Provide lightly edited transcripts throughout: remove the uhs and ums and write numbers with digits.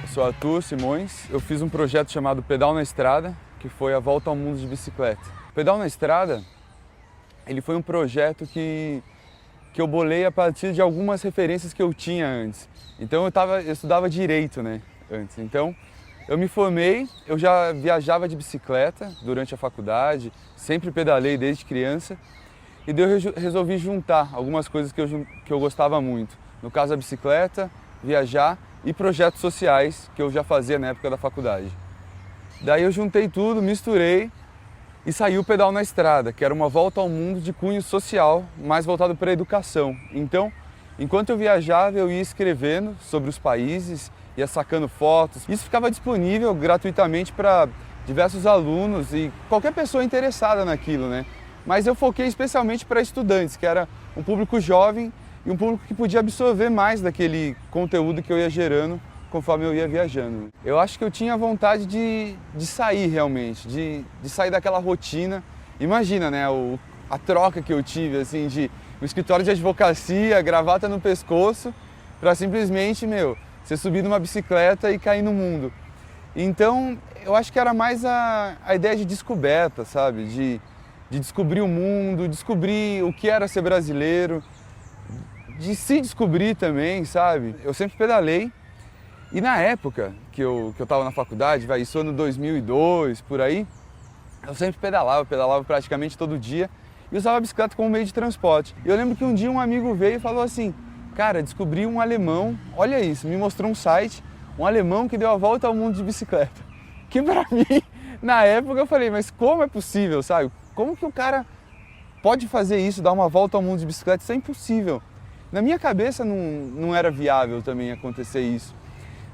Eu sou Arthur Simões, eu fiz um projeto chamado Pedal na Estrada, que foi a volta ao mundo de bicicleta. Pedal na Estrada, ele foi um projeto que eu bolei a partir de algumas referências que eu tinha antes. Então eu estudava Direito, né, antes. Então eu me formei, eu já viajava de bicicleta durante a faculdade, sempre pedalei desde criança. E daí eu resolvi juntar algumas coisas que eu gostava muito. No caso, a bicicleta, viajar e projetos sociais que eu já fazia na época da faculdade. Daí eu juntei tudo, misturei e saiu o Pedal na Estrada, que era uma volta ao mundo de cunho social, mais voltado para a educação. Então, enquanto eu viajava, eu ia escrevendo sobre os países, ia sacando fotos. Isso ficava disponível gratuitamente para diversos alunos e qualquer pessoa interessada naquilo, né? Mas eu foquei especialmente para estudantes, que era um público jovem e um público que podia absorver mais daquele conteúdo que eu ia gerando conforme eu ia viajando. Eu acho que eu tinha vontade de sair realmente, de sair daquela rotina. Imagina, né, a troca que eu tive, assim, de um escritório de advocacia, gravata no pescoço, para simplesmente, você subir numa bicicleta e cair no mundo. Então, eu acho que era mais a ideia de descoberta, sabe? De descobrir o mundo, descobrir o que era ser brasileiro, de se descobrir também, sabe? Eu sempre pedalei e na época que eu estava na faculdade, isso ano 2002, por aí, eu sempre pedalava praticamente todo dia e usava a bicicleta como meio de transporte. E eu lembro que um dia um amigo veio e falou assim, cara, descobri um alemão, olha isso, me mostrou um site, um alemão que deu a volta ao mundo de bicicleta. Que pra mim, na época eu falei, mas como é possível, sabe? Como que o cara pode fazer isso, dar uma volta ao mundo de bicicleta? Isso é impossível. Na minha cabeça não era viável também acontecer isso.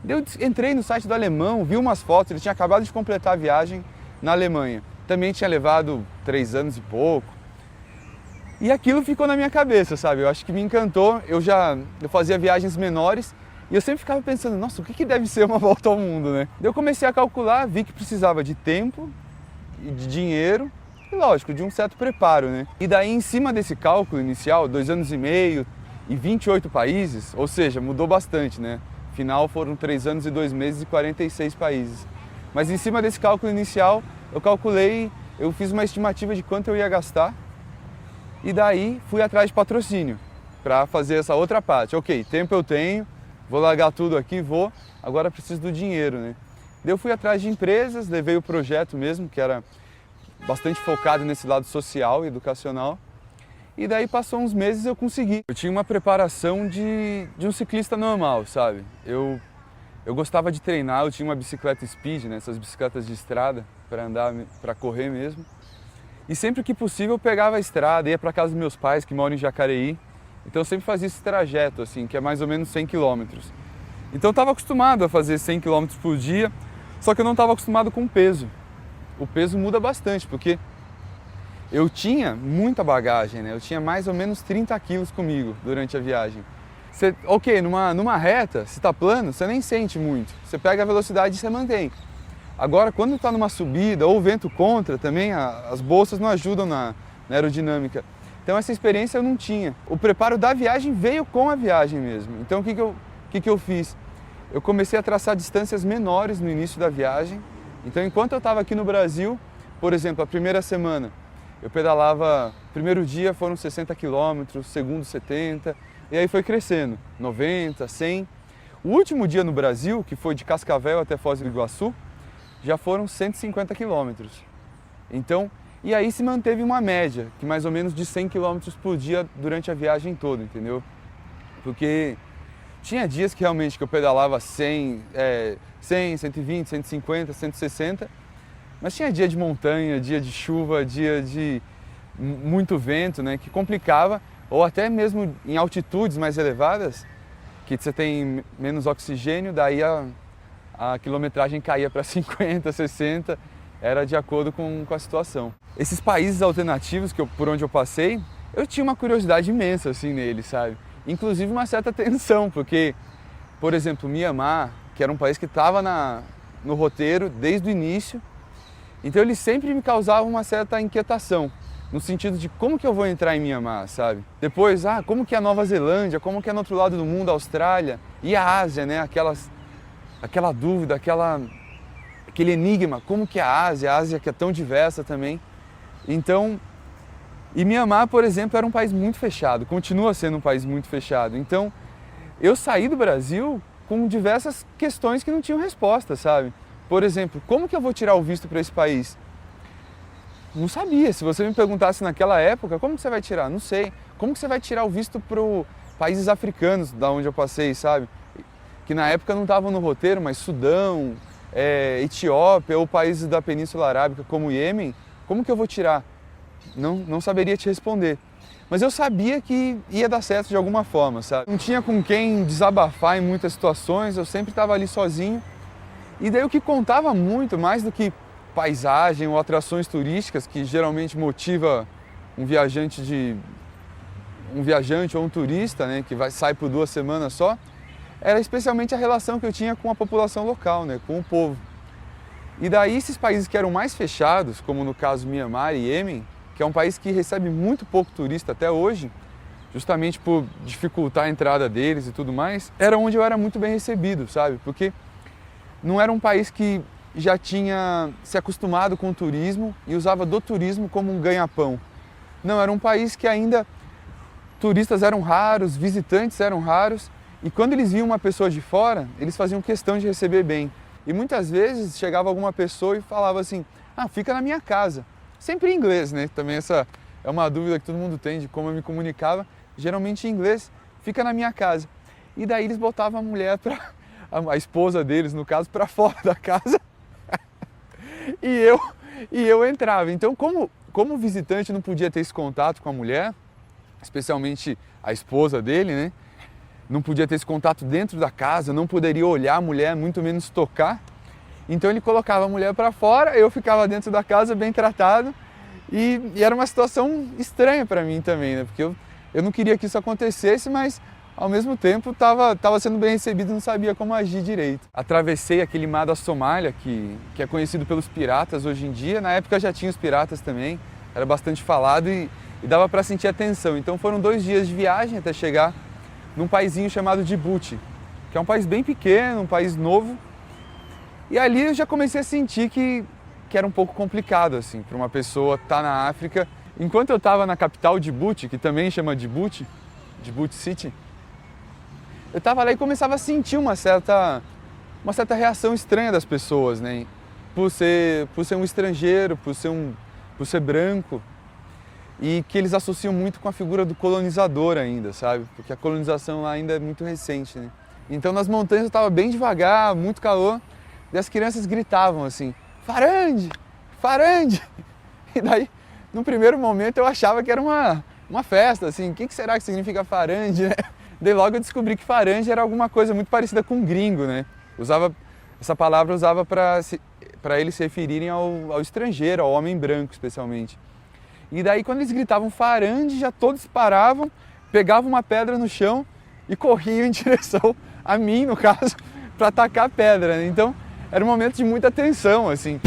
Eu entrei no site do alemão, vi umas fotos, ele tinha acabado de completar a viagem na Alemanha. Também tinha levado 3 anos e pouco. E aquilo ficou na minha cabeça, sabe? Eu acho que me encantou. Eu fazia viagens menores e eu sempre ficava pensando, nossa, o que deve ser uma volta ao mundo, né? Eu comecei a calcular, vi que precisava de tempo e de dinheiro. E lógico, de um certo preparo, né? E daí, em cima desse cálculo inicial, 2 anos e meio e 28 países, ou seja, mudou bastante, né? Afinal, foram 3 anos e 2 meses e 46 países. Mas em cima desse cálculo inicial, eu fiz uma estimativa de quanto eu ia gastar e daí fui atrás de patrocínio para fazer essa outra parte. Ok, tempo eu tenho, vou largar tudo aqui, agora preciso do dinheiro, né? Daí eu fui atrás de empresas, levei o projeto mesmo, que era bastante focado nesse lado social e educacional. E daí passou uns meses eu consegui. Eu tinha uma preparação de um ciclista normal, sabe? Eu gostava de treinar, eu tinha uma bicicleta speed, né? Essas bicicletas de estrada, para andar, para correr mesmo. E sempre que possível eu pegava a estrada, ia para casa dos meus pais, que moram em Jacareí. Então eu sempre fazia esse trajeto, assim, que é mais ou menos 100 quilômetros. Então eu estava acostumado a fazer 100 quilômetros por dia, só que eu não estava acostumado com o peso. O peso muda bastante, porque eu tinha muita bagagem, né? Eu tinha mais ou menos 30 quilos comigo durante a viagem. Numa reta, se está plano, você nem sente muito. Você pega a velocidade e você mantém. Agora, quando está numa subida ou vento contra também, as bolsas não ajudam na aerodinâmica. Então essa experiência eu não tinha. O preparo da viagem veio com a viagem mesmo. Então o que eu fiz? Eu comecei a traçar distâncias menores no início da viagem. Então enquanto eu estava aqui no Brasil, por exemplo, a primeira semana, eu pedalava, primeiro dia foram 60 quilômetros, segundo 70, e aí foi crescendo, 90, 100. O último dia no Brasil, que foi de Cascavel até Foz do Iguaçu, já foram 150 quilômetros. Então, e aí se manteve uma média, que mais ou menos de 100 quilômetros por dia durante a viagem toda, entendeu? Porque tinha dias que realmente eu pedalava 100, 120, 150, 160, mas tinha dia de montanha, dia de chuva, dia de muito vento, né, que complicava, ou até mesmo em altitudes mais elevadas, que você tem menos oxigênio, daí a quilometragem caía para 50, 60, era de acordo com a situação. Esses países alternativos por onde eu passei, eu tinha uma curiosidade imensa assim neles, sabe? Inclusive uma certa tensão, porque, por exemplo, Mianmar, que era um país que estava no roteiro desde o início, então ele sempre me causava uma certa inquietação, no sentido de como que eu vou entrar em Mianmar, sabe? Depois, como que é a Nova Zelândia, como que é no outro lado do mundo, a Austrália e a Ásia, né? Aquela dúvida, aquele enigma, como que é a Ásia que é tão diversa também. Então, e Mianmar, por exemplo, era um país muito fechado, continua sendo um país muito fechado. Então, eu saí do Brasil com diversas questões que não tinham resposta, sabe? Por exemplo, como que eu vou tirar o visto para esse país? Não sabia. Se você me perguntasse naquela época, como que você vai tirar? Não sei. Como que você vai tirar o visto para países africanos, da onde eu passei, sabe? Que na época não estavam no roteiro, mas Sudão, Etiópia ou países da Península Arábica como o Iêmen, como que eu vou tirar? Não saberia te responder. Mas eu sabia que ia dar certo de alguma forma, sabe? Não tinha com quem desabafar em muitas situações, eu sempre estava ali sozinho. E daí o que contava muito, mais do que paisagem ou atrações turísticas, que geralmente motiva um viajante ou um turista, né, que sai por 2 semanas só, era especialmente a relação que eu tinha com a população local, né, com o povo. E daí esses países que eram mais fechados, como no caso Mianmar e Iêmen, que é um país que recebe muito pouco turista até hoje, justamente por dificultar a entrada deles e tudo mais, era onde eu era muito bem recebido, sabe? Porque não era um país que já tinha se acostumado com o turismo e usava do turismo como um ganha-pão. Não, era um país que ainda turistas eram raros, visitantes eram raros, e quando eles viam uma pessoa de fora, eles faziam questão de receber bem. E muitas vezes chegava alguma pessoa e falava assim, fica na minha casa. Sempre em inglês, né? Também essa é uma dúvida que todo mundo tem de como eu me comunicava, geralmente em inglês, fica na minha casa. E daí eles botavam a mulher, a esposa deles, no caso, para fora da casa, e eu entrava. Então, como o visitante não podia ter esse contato com a mulher, especialmente a esposa dele, né? Não podia ter esse contato dentro da casa, não poderia olhar a mulher, muito menos tocar. Então ele colocava a mulher para fora, eu ficava dentro da casa bem tratado e era uma situação estranha para mim também, né? Porque eu não queria que isso acontecesse, mas ao mesmo tempo estava sendo bem recebido e não sabia como agir direito. Atravessei aquele mar da Somália, que é conhecido pelos piratas hoje em dia. Na época já tinha os piratas também, era bastante falado e dava para sentir a tensão. Então foram 2 dias de viagem até chegar num paizinho chamado Djibouti, que é um país bem pequeno, um país novo. E ali eu já comecei a sentir que era um pouco complicado, assim, para uma pessoa estar na África. Enquanto eu estava na capital Djibouti, que também chama Djibouti City, eu estava lá e começava a sentir uma certa reação estranha das pessoas, né? Por ser um estrangeiro, por ser branco. E que eles associam muito com a figura do colonizador ainda, sabe? Porque a colonização lá ainda é muito recente, né? Então nas montanhas eu estava bem devagar, muito calor, e as crianças gritavam assim, Farande! Farande! E daí, no primeiro momento eu achava que era uma festa, assim, o que será que significa Farande, né? Daí logo eu descobri que Farande era alguma coisa muito parecida com gringo, né? Essa palavra usava para eles se referirem ao estrangeiro, ao homem branco especialmente. E daí quando eles gritavam Farande, já todos paravam, pegavam uma pedra no chão e corriam em direção a mim, no caso, para atacar a pedra, né? Então era um momento de muita tensão, assim.